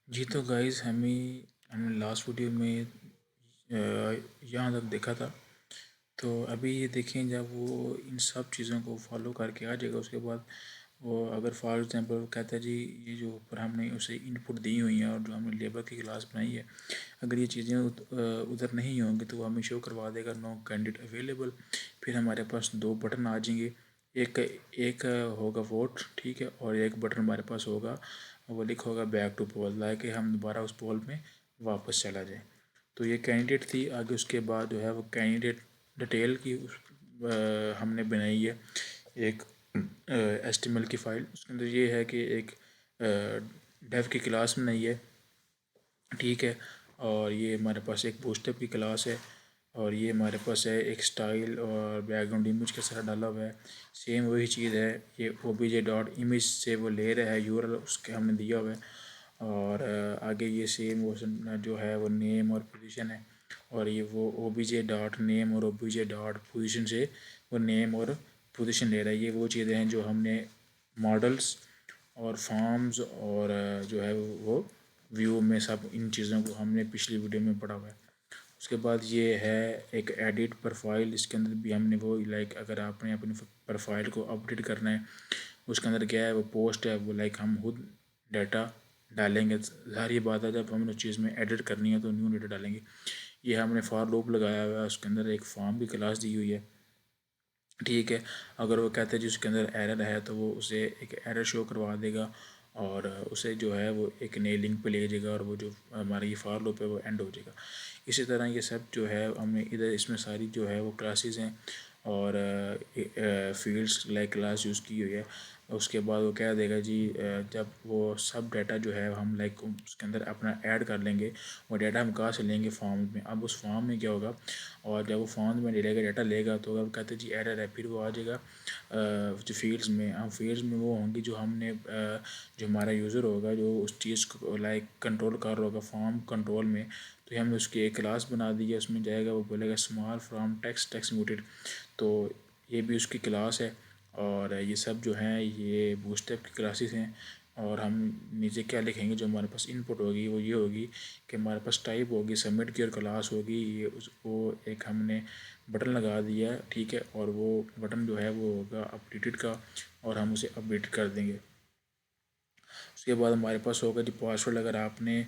जी तो गाइस हमने last video में यहाँ तक देखा था। तो अभी ये देखें, जब वो इन सब चीज़ों को फॉलो करके आ जाएगा उसके बाद वो अगर फॉर एग्जांपल कहता है जी ये जो ऊपर हमने उसे इनपुट दी हुई है और जो हमने लेबर की क्लास बनाई है, अगर ये चीज़ें उधर नहीं होंगी तो वो हमें शो करवा देगा नो कैंडिडेट अवेलेबल। फिर हमारे पास दो बटन आ जाएंगे, एक एक होगा वोट, ठीक है, और एक बटन हमारे पास होगा, वो लिखा होगा बैक टू पोल, ताकि हम दोबारा उस पोल में वापस चला जाए। तो ये कैंडिडेट थी। आगे उसके बाद जो है वो कैंडिडेट डिटेल की हमने बनाई है एक HTML की फ़ाइल। उसके अंदर ये है कि एक डेव की क्लास बनाई है, ठीक है, और ये हमारे पास एक बूस्टअप की क्लास है, और ये हमारे पास है एक स्टाइल और बैकग्राउंड इमेज के साथ डाला हुआ है। सेम वही चीज़ है, ये obj.image से वो ले रहा है यूआरएल उसके हमने दिया हुआ है। और आगे ये सेम वो जो है वो नेम और पोजीशन है, और ये वो obj.name और obj.position से वो नेम और पोजीशन ले रहा है। ये वो चीज़ें हैं जो हमने मॉडल्स और फॉर्म्स और जो है वो व्यू में सब इन चीज़ों को हमने पिछली वीडियो में पढ़ा हुआ है। उसके बाद ये है एक एडिट प्रोफाइल। इसके अंदर भी हमने वो लाइक अगर आपने अपनी प्रोफाइल को अपडेट करना है, उसके अंदर क्या है वो पोस्ट है, वो लाइक हम खुद डाटा डालेंगे। सारी बात है जब हमने उस चीज़ में एडिट करनी है तो न्यू डाटा डालेंगे। ये हमने फॉर लूप लगाया हुआ है, उसके अंदर एक फॉर्म की क्लास दी हुई है, ठीक है। अगर वो कहते हैं जी उसके अंदर एरर है तो वो उसे एक एरर शो करवा देगा, और उसे जो है वो एक नई लिंक पे ले जाएगा, और वो जो हमारा ये फॉर लूप है वो एंड हो जाएगा। इसी तरह ये सब जो है हमने इधर इसमें सारी जो है वो क्लासेस हैं और फील्ड्स लाइक क्लास यूज़ की हुई है। उसके बाद वो कह देगा जी जब वो सब डाटा जो है हम लाइक उसके अंदर अपना ऐड कर लेंगे, वो डाटा हम कहाँ से लेंगे, फॉर्म में। अब उस फॉर्म में क्या होगा, और जब वो फॉर्म में लेगा डाटा लेगा तो अब कहते हैं जी एरर है, फिर वो आ जाएगा जो फील्ड्स में। हम फील्ड्स में वो होंगी जो हमने जो हमारा यूज़र होगा जो उस चीज़ को लाइक कंट्रोल कर रहा होगा फॉर्म कंट्रोल में, तो हमने उसकी एक क्लास बना दी है। उसमें जाएगा वो बोलेगा स्मॉल फ्रॉम टेक्स्ट म्यूटेड, तो ये भी उसकी क्लास है। और ये सब जो हैं ये बूटस्ट्रैप की क्लासेस हैं। और हम नीचे क्या लिखेंगे, जो हमारे पास इनपुट होगी वो ये होगी कि हमारे पास टाइप होगी सबमिट की और क्लास होगी ये वो एक हमने बटन लगा दिया है, ठीक है, और वो बटन जो है वो होगा अपडेटेड का, और हम उसे अपडेट कर देंगे। उसके बाद हमारे पास होगा जी पासवर्ड। अगर आपने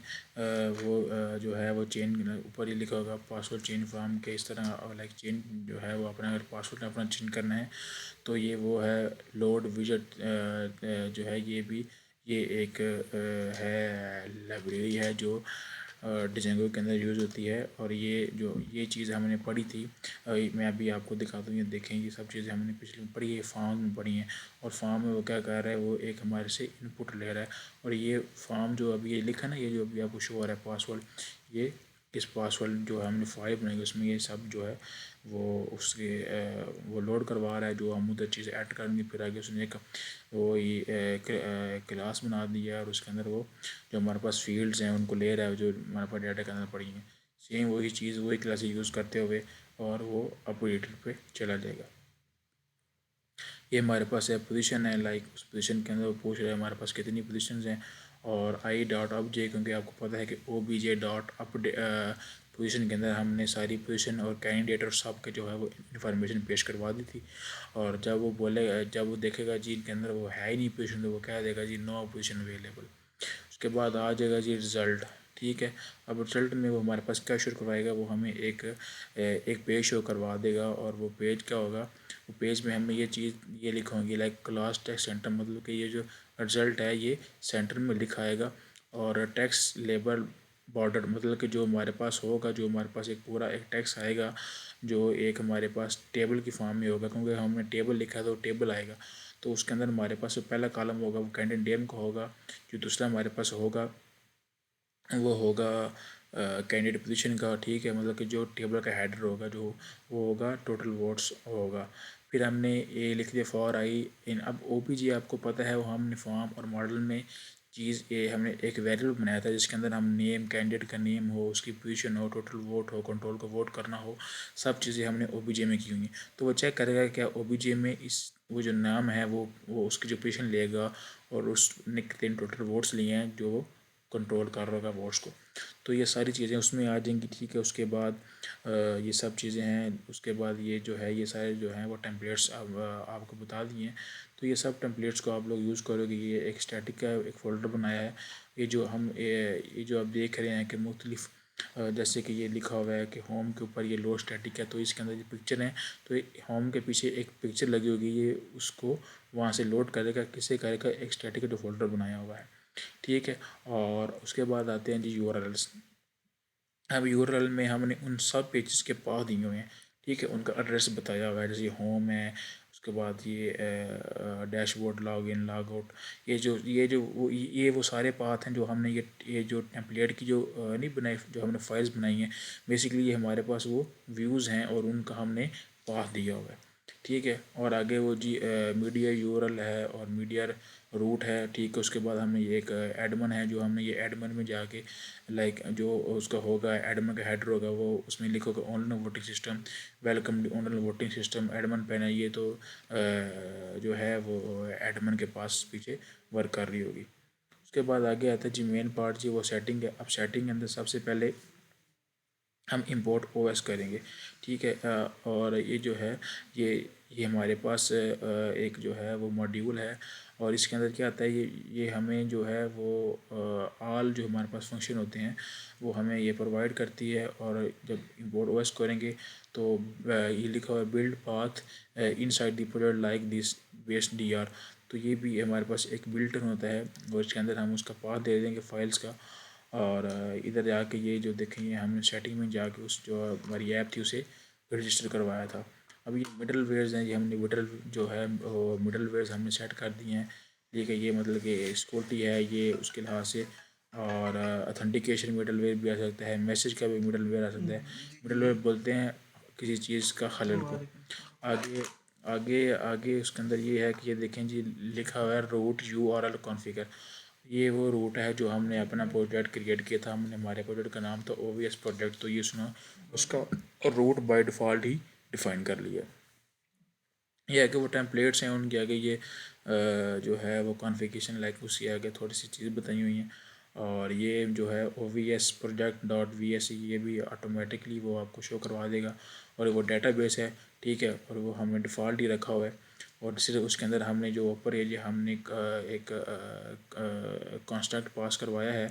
वो जो है वो चेन ऊपर ही लिखा होगा पासवर्ड चेन फॉर्म के इस तरह लाइक चेन जो है वो अपना अगर पासवर्ड अपना चेंज करना है तो ये वो है लोड विजेट जो है ये भी ये एक है लाइब्रेरी है जो डिजेंगो के अंदर यूज़ होती है। और ये चीज़ हमने पढ़ी थी, मैं अभी आपको दिखा दूँ, ये देखें ये सब चीज़ें हमने पिछले में पढ़ी है, फॉर्म में पढ़ी हैं। और फॉर्म में वो क्या कर रहा है, वो एक हमारे से इनपुट ले रहा है, और ये फॉर्म जो अभी ये लिखा ना, ये जो अभी आपको शो हो रहा है पासवर्ड, ये इस पासवर्ड जो हमने फाइल बनाई उसमें ये सब जो है वो उसके वो लोड करवा रहा है, जो हम उधर चीज़ें ऐड करेंगे। फिर आगे उसने एक वो ये क्लास बना दिया है, और उसके अंदर वो जो हमारे पास फील्ड्स हैं उनको ले रहा है जो हमारे पास डाटा के अंदर पड़ी हैं। सेम वही चीज़ वही क्लास यूज़ करते हुए और वो अपडेटेड पे चला जाएगा। ये हमारे पास है पोजीशन है, लाइक उस पोजीशन के अंदर वो पूछ रहा है हमारे पास कितनी पोजीशंस हैं। और आई डॉट अप जे, क्योंकि आपको पता है कि O B J dot अपडे position के अंदर हमने सारी पोजीशन और कैंडिडेट और सब के जो है वो इन्फॉर्मेशन पेश करवा दी थी। और जब वो बोलेगा, जब वो देखेगा जी इनके अंदर वो है ही नहीं पोजीशन, तो वो कह देगा जी नो पोजीशन अवेलेबल। उसके बाद आ जाएगा जी रिज़ल्ट, ठीक है। अब रिज़ल्ट में वो हमारे पास क्या शो करवाएगा, वो हमें एक पेज शो करवा देगा। और वो पेज क्या होगा, वो पेज में हमें ये चीज़ ये लिखा होगी लाइक क्लास टेक्स्ट सेंटर, मतलब कि ये जो रिज़ल्ट है ये सेंटर में लिखा आएगा। और टेक्स्ट लेबल बॉर्डर, मतलब कि जो हमारे पास होगा, जो हमारे पास एक पूरा एक टेक्स्ट आएगा जो एक हमारे पास टेबल की फॉर्म में होगा, क्योंकि हमने टेबल लिखा है तो टेबल आएगा। तो उसके अंदर हमारे पास जो पहला कॉलम होगा वो कैंडिडेट नेम का होगा, जो दूसरा हमारे पास होगा वो होगा कैंडिडेट पोजीशन का, ठीक है, मतलब कि जो टेबल का हेडर होगा जो वो होगा टोटल वोट्स होगा। फिर हमने ये लिख दिया फॉर आई इन। अब ओपीजी आपको पता है वो हमने फॉर्म और मॉडल में चीज़ ये हमने एक वेरिएबल बनाया था जिसके अंदर हम नेम कैंडिडेट का नेम हो, उसकी पोजीशन हो, टोटल वोट हो, कंट्रोल को वोट करना हो, सब चीज़ें हमने ओबीजे में की हुई हैं। तो वो चेक करेगा क्या ओबीजे में इस वो जो नाम है वो उसकी जो पोजीशन लेगा, और उसने कितने टोटल वोट्स लिए हैं जो कंट्रोल कर रहा होगा बोर्ड्स को। तो ये सारी चीज़ें उसमें आ जाएंगी, ठीक है। उसके बाद ये सब चीज़ें हैं। उसके बाद ये जो है ये सारे जो हैं वो टेम्पलेट्स आपको बता दिए हैं। तो ये सब टेम्पलेट्स को आप लोग यूज़ करोगे। ये एक स्टैटिक का एक फ़ोल्डर बनाया है। ये जो हम ये जो आप देख रहे हैं कि मुख्तलिफ़ जैसे कि ये लिखा हुआ है कि होम के ऊपर ये लो स्टैटिक है, तो इसके अंदर ये पिक्चर है। तो होम के पीछे एक पिक्चर लगी होगी, ये उसको वहाँ से लोड करेगा, किसे करेगा, एक स्टैटिक जो फोल्डर बनाया हुआ है, ठीक है। और उसके बाद आते हैं जी यूआरएल्स। अब यूआरएल में हमने उन सब पेजेस के पास दिए हुए हैं, ठीक है। उनका एड्रेस बताया हुआ है, जैसे होम है, उसके बाद ये dashboard, log in, log out, ये जो वो सारे पाथ हैं जो हमने ये जो टेम्पलेट की जो नहीं बनाई, जो हमने फाइल्स बनाई हैं, बेसिकली ये हमारे पास वो व्यूज़ हैं और उनका हमने पाथ दिया हुआ है, ठीक है। और आगे वो जी मीडिया यूआरएल है और मीडिया रूट है, ठीक है। उसके बाद हमने ये एक एडमन है, जो हमने ये एडमन में जाके लाइक जो उसका होगा एडमन का हेडर होगा, वो उसमें लिखोगे online voting system, welcome to online voting system, admin pane है ये, तो जो है वो एडमन के पास पीछे वर्क कर रही होगी। उसके बाद आगे आता है जी मेन पार्ट जी, वो सेटिंग है। अब सेटिंग के अंदर सबसे पहले हम इंपोर्ट ओएस करेंगे, ठीक है। और ये जो है ये हमारे पास एक जो है वो मॉड्यूल है, और इसके अंदर क्या आता है, ये हमें जो है वो ऑल जो हमारे पास फंक्शन होते हैं वो हमें ये प्रोवाइड करती है। और जब इंपोर्ट ओएस करेंगे तो ये लिखा हुआ है build path inside the project like this based DR. तो ये भी हमारे पास एक बिल्टन होता है और इसके अंदर हम उसका पाथ दे देंगे फाइल्स का। और इधर जाके ये जो देखेंगे हमने सेटिंग में जाके उस जो हमारी ऐप थी उसे रजिस्टर करवाया था। अब ये मिडल वेयर्स हैं, ये हमने मिडल जो है मिडल वेयर्स हमने सेट कर दिए हैं, ठीक है। ये मतलब कि सिक्योरिटी है ये उसके लिहाज से, और अथेंटिकेशन मिडल वेयर भी आ सकता है, मैसेज का भी मिडल वेयर आ सकता है। मिडल वेयर बोलते हैं किसी चीज़ का खलल को। आगे आगे आगे उसके अंदर ये है कि ये देखें जी लिखा हुआ है रूट यूआरएल कॉन्फ़िगर। ये वो रूट है जो हमने अपना प्रोजेक्ट क्रिएट किया था, हमने हमारे प्रोजेक्ट का नाम था ओवीएस प्रोजेक्ट, तो ये उसका रूट बाय डिफ़ॉल्ट ही डिफ़ाइन कर लिया। ये है कि वो टेम्पलेट्स हैं उनके आगे ये जो है वो कॉन्फ़िगरेशन लाइक उसके आगे थोड़ी सी चीज़ बताई हुई हैं। और ये जो है OVS प्रोजेक्ट डॉट VS ये भी ऑटोमेटिकली वो आपको शो करवा देगा, और वो डेटाबेस है, ठीक है। और वो हमने डिफ़ॉल्ट ही रखा हुआ है। और सिर्फ उसके अंदर हमने जो ऊपर ये हमने एक कॉन्स्ट्रक्ट पास करवाया है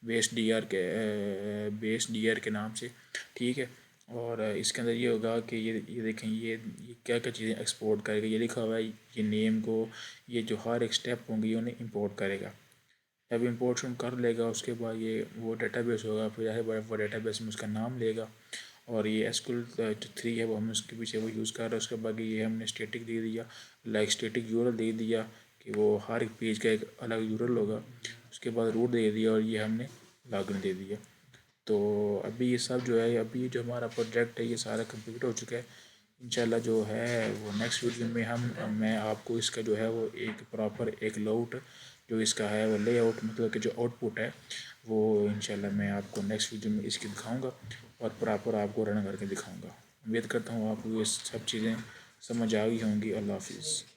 बेस डी आर के नाम से, ठीक है। और इसके अंदर ये होगा कि ये देखें ये क्या क्या चीज़ें एक्सपोर्ट करेगा, ये लिखा हुआ है ये नेम को, ये जो हर एक स्टेप होंगी उन्हें इंपोर्ट करेगा। जब इंपोर्ट कर लेगा उसके बाद ये वो डेटाबेस होगा, फिर जाहिर वो डेटाबेस में उसका नाम लेगा। और ये एसक्यूएल जो 3 है वो हम उसके पीछे वो यूज़ कर रहे हैं। उसके बाद ये हमने स्टैटिक दे दिया, लाइक स्टैटिक यूआरएल दे दिया कि वो हर एक पेज का एक अलग यूआरएल होगा। उसके बाद रूट दे दिया और ये हमने लॉगिन दे दिया। तो अभी ये सब जो है, अभी जो हमारा प्रोजेक्ट है ये सारा कंप्लीट हो चुका है। इंशाल्लाह जो है वो नेक्स्ट वीडियो में मैं आपको इसका जो है वो एक प्रॉपर एक लेआउट जो इसका है वो लेआउट मतलब कि जो आउटपुट है वो इंशाल्लाह मैं आपको नेक्स्ट वीडियो में इसकी दिखाऊंगा और प्रॉपर आपको रन करके दिखाऊंगा। उम्मीद करता हूँ आपको ये सब चीज़ें समझ आ गई होंगी। अल्लाह हाफिज़।